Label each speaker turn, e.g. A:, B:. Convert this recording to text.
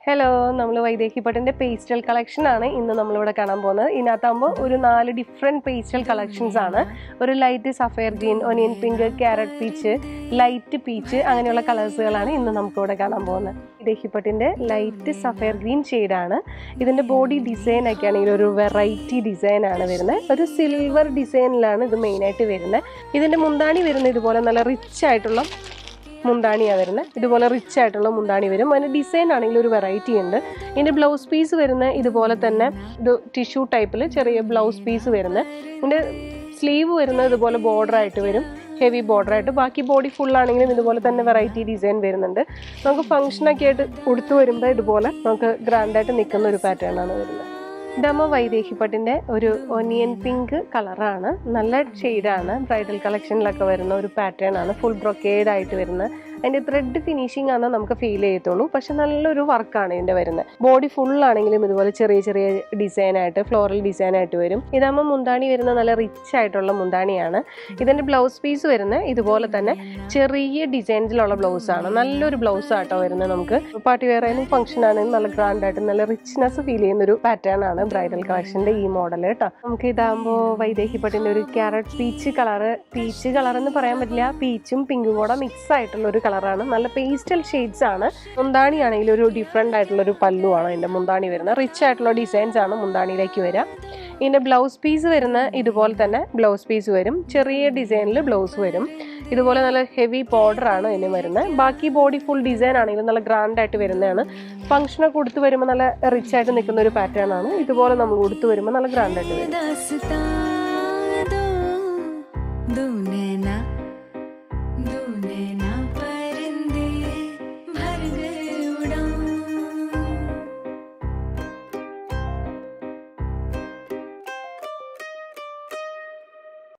A: Hello, നമ്മൾ Vaidehi പട്ടിൻ്റെ pastel collection ആണ് ഇന്ന് നമ്മളിവിടെ കാണാൻ പോകുന്നത്. ഇതിനകത്താകുമ്പോൾ ഒരു 4 ഡിഫറെൻറ്റ് പേസ്റ്റൽ കളക്ഷൻസ് ആണ്. ഒരു light sapphire green, onion pink, carrot peach, light peach, അങ്ങനെയുള്ള കളേഴ്സുകളാണ് ഇന്ന് നമുക്കിവിടെ കാണാൻ പോകുന്നത്. വൈദേഹി പട്ടിൻ്റെ ലൈറ്റ് സഫയർ ഗ്രീൻ ഷെയ്ഡാണ്. ഇതിൻ്റെ ബോഡി ഡിസൈൻ ഒക്കെ ആണെങ്കിൽ ഒരു വെറൈറ്റി ഡിസൈനാണ് വരുന്നത്. ഒരു സിൽവർ ഡിസൈനിലാണ് ഇത് മെയിനായിട്ട് വരുന്നത്. ഇതിൻ്റെ മുന്താണി വരുന്നത് ഇതുപോലെ നല്ല റിച്ച് ആയിട്ടുള്ള മുന്താണിയാണ് വരുന്നത്. ഇതുപോലെ റിച്ച് ആയിട്ടുള്ള മുന്താണി വരും. അതിന് ഡിസൈൻ ആണെങ്കിൽ ഒരു വെറൈറ്റി ഉണ്ട്. ഇതിൻ്റെ ബ്ലൗസ് പീസ് വരുന്നത് ഇതുപോലെ തന്നെ ഇത് ടിഷ്യൂ ടൈപ്പിൽ ചെറിയ ബ്ലൗസ് പീസ് വരുന്നത്. ഇതിൻ്റെ സ്ലീവ് വരുന്നത് ഇതുപോലെ ബോർഡർ ആയിട്ട് വരും, ഹെവി ബോർഡർ ആയിട്ട്. ബാക്കി ബോഡി ഫുള്ളാണെങ്കിലും ഇതുപോലെ തന്നെ വെറൈറ്റി ഡിസൈൻ വരുന്നുണ്ട്. നമുക്ക് ഫംഗ്ഷനൊക്കെ ആയിട്ട് ഉടുത്തു വരുമ്പോൾ ഇതുപോലെ നമുക്ക് ഗ്രാൻഡായിട്ട് നിൽക്കുന്ന ഒരു പാറ്റേൺ ആണ് വരുന്നത്. ഇതാകുമ്പോൾ വൈദേഹി പട്ടിൻ്റെ ഒരു ഒനിയൻ പിങ്ക് കളറാണ്. നല്ല ഷെയ്ഡാണ്. ബ്രൈഡൽ കളക്ഷനിലൊക്കെ വരുന്ന ഒരു പാറ്റേൺ ആണ്. ഫുൾ ബ്രൊക്കേഡ് ആയിട്ട് വരുന്നത്. അതിൻ്റെ ത്രെഡ് ഫിനിഷിംഗ് ആണ് നമുക്ക് ഫീൽ ചെയ്യത്തുള്ളൂ. പക്ഷെ നല്ലൊരു വർക്കാണ് ഇതിൻ്റെ വരുന്നത്. ബോഡി ഫുള്ളാണെങ്കിലും ഇതുപോലെ ചെറിയ ചെറിയ ഡിസൈനായിട്ട്, ഫ്ലോറൽ ഡിസൈനായിട്ട് വരും. ഇതാകുമ്പോൾ മുന്താണി വരുന്ന നല്ല റിച്ച് ആയിട്ടുള്ള മുന്താണിയാണ്. ഇതിൻ്റെ ബ്ലൗസ് പീസ് വരുന്നത് ഇതുപോലെ തന്നെ ചെറിയ ഡിസൈൻസിലുള്ള ബ്ലൗസാണ്. നല്ലൊരു ബ്ലൗസ് ആട്ടോ വരുന്നത്. നമുക്ക് പാർട്ടി വെയർ ആയാലും ഫംഗ്ഷൻ ആണെങ്കിലും നല്ല ഗ്രാൻഡായിട്ട് നല്ല റിച്ച്നെസ് ഫീൽ ചെയ്യുന്നൊരു പാറ്റേൺ ആണ് ബ്രൈഡൽ കളക്ഷൻ്റെ ഈ മോഡൽ കേട്ടോ. നമുക്ക് ഇതാകുമ്പോൾ വൈദേഹി പട്ടിൻ്റെ ഒരു ക്യാരറ്റ് പീച്ച് കളർ എന്ന് പറയാൻ പറ്റില്ല, പീച്ചും പിങ്കും കൂടെ മിക്സ് ആയിട്ടുള്ള ഒരു കളറാണ്. നല്ല പേസ്റ്റൽ ഷെയ്ഡ്സ് ആണ്. മുന്താണി ആണെങ്കിൽ ഒരു ഡിഫറെൻ്റ് ആയിട്ടുള്ള ഒരു പല്ലുവാണ് അതിൻ്റെ മുന്താണി വരുന്നത്. റിച്ച് ആയിട്ടുള്ള ഡിസൈൻസ് ആണ് മുന്താണിയിലേക്ക് വരിക. ഇതിൻ്റെ ബ്ലൗസ് പീസ് വരുന്ന ഇതുപോലെ തന്നെ ബ്ലൗസ് പീസ് വരും. ചെറിയ ഡിസൈനിൽ ബ്ലൗസ് വരും. ഇതുപോലെ നല്ല ഹെവി ബോർഡർ ആണ് ഇതിന് വരുന്നത്. ബാക്കി ബോഡി ഫുൾ ഡിസൈൻ ആണെങ്കിലും നല്ല ഗ്രാൻഡ് ആയിട്ട് വരുന്നതാണ്. ഫംഗ്ഷനൊക്കെ കൊടുത്തു വരുമ്പോൾ നല്ല റിച്ച് ആയിട്ട് നിൽക്കുന്ന ഒരു പാറ്റേൺ ആണ്. ഇതുപോലെ നമ്മൾ കൊടുത്തു വരുമ്പോൾ നല്ല ഗ്രാൻഡ് ആയിട്ട് വരും.